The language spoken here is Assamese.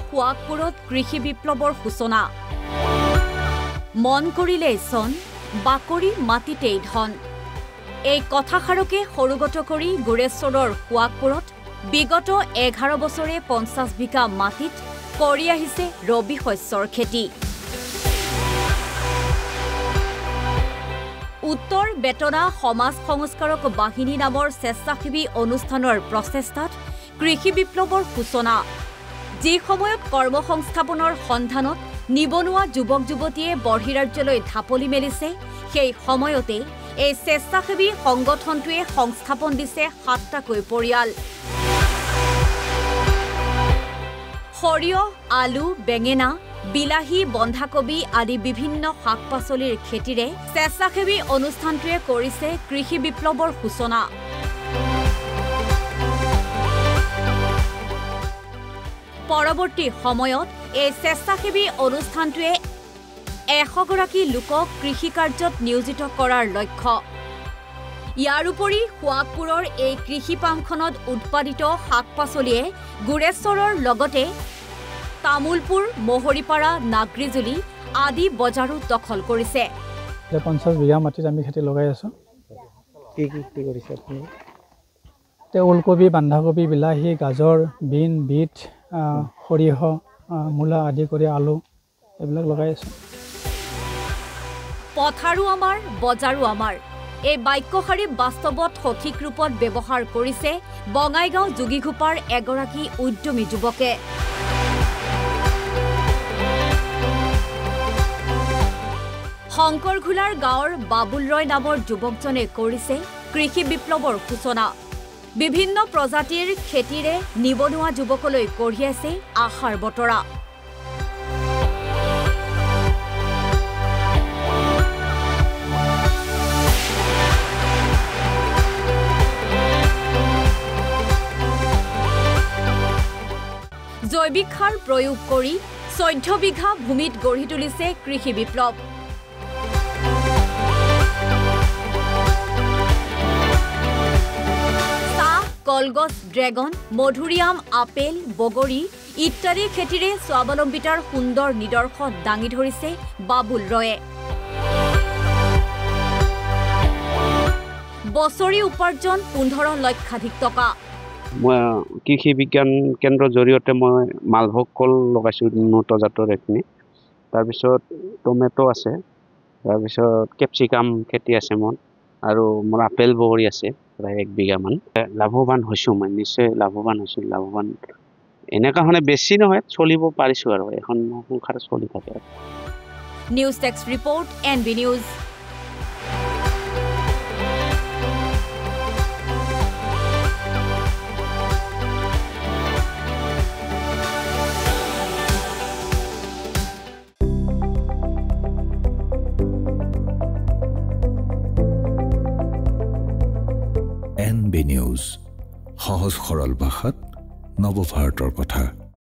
সোৱাগপুৰত কৃষি বিপ্লৱৰ সূচনা মন কৰিলেই চন বাকৰি মাটিতেই ধন এই কথাষাৰকে সৰুগত কৰি গুৰেশ্বৰৰ সোৱাগপুৰত বিগত 11 বছৰে 50 বিঘা মাটিত কৰি আহিছে ৰবি শস্যৰ খেতি উত্তৰ বেতনা সমাজ সংস্কাৰক বাহিনী নামৰ স্বেচ্ছাসেৱী অনুষ্ঠানৰ প্ৰচেষ্টাত কৃষি বিপ্লৱৰ সূচনা যি সময়ত কৰ্মসংস্থাপনৰ সন্ধানত নিবনুৱা যুৱক যুৱতীয়ে বহিৰাজ্যলৈ ঢাপলি মেলিছে সেই সময়তে এই স্বেচ্ছাসেৱী সংগঠনটোৱে সংস্থাপন দিছে 7টাকৈ পৰিয়াল সৰিয়হ আলু বেঙেনা বিলাহী বন্ধাকবি আদি বিভিন্ন শাক-পাচলিৰ খেতিৰে স্বেচ্ছাসেৱী অনুষ্ঠানটোৱে কৰিছে কৃষি বিপ্লৱৰ সূচনা পৰৱৰ্তী সময়ত এই স্বেচ্ছাসেৱী অনুষ্ঠানটোৱে 100 গৰাকী লোকক কৃষি কাৰ্যত নিয়োজিত কৰাৰ লক্ষ্য ইয়াৰ উপৰি সোৱাগপুৰৰ এই কৃষি পামখনত উৎপাদিত শাক-পাচলিয়ে গুৰেশ্বৰৰ লগতে তামুলপুৰ মহৰিপাৰা নাগৰিজুলি আদি বজাৰো দখল কৰিছে 50 বিঘা মাটিত আমি খেতি লগাই আছো কি কৰিছে আপুনি ওলকবি বন্ধাকবি বিলাহী গাজৰ বিন বিট সৰিয়হ মূলা আদি কৰি আলু এইবিলাক লগাই আছো পথাৰো আমাৰ বজাৰো আমাৰ এই বাক্যশাৰী বাস্তৱত সঠিক ৰূপত ব্যৱহাৰ কৰিছে বঙাইগাঁও যোগীঘোপাৰ এগৰাকী উদ্যমী যুৱকে শংকৰঘোলাৰ গাঁৱৰ বাবুল ৰয় নামৰ যুৱকজনে কৰিছে কৃষি বিপ্লৱৰ সূচনা বিভিন্ন প্ৰজাতিৰ খেতিৰে নিবনুৱা যুৱকলৈ কঢ়িয়াইছে আশাৰ বতৰা জৈৱিক সাৰ প্ৰয়োগ কৰি 14 বিঘা ভূমিত গঢ়ি তুলিছে কৃষি বিপ্লৱ কলগছ ড্ৰেগন মধুৰিআম আপেল বগৰী ইত্যাদি খেতিৰে স্বাৱলম্বিতাৰ সুন্দৰ নিদৰ্শন দাঙি ধৰিছে বাবুল ৰয়ে বছৰি উপাৰ্জন 15 লক্ষাধিক টকা মই কৃষি বিজ্ঞান কেন্দ্ৰৰ জৰিয়তে মই মালভোগ কল লগাইছো উন্নত জাতৰ এখিনি তাৰপিছত টমেটো আছে তাৰপিছত কেপচিকাম খেতি আছে মোৰ আৰু মোৰ আপেল বগৰী আছে প্ৰায় 1 বিঘা মান লাভৱান হৈছো মই নিশ্চয় লাভৱান হৈছো লাভৱান এনেকা হনে বেছি নহয় চলিব পাৰিছো আৰু এখন সংসাৰ চলি থাকে news text report NB news NB news সহজ সৰল ভাষাত নৱভাৰতৰ কথা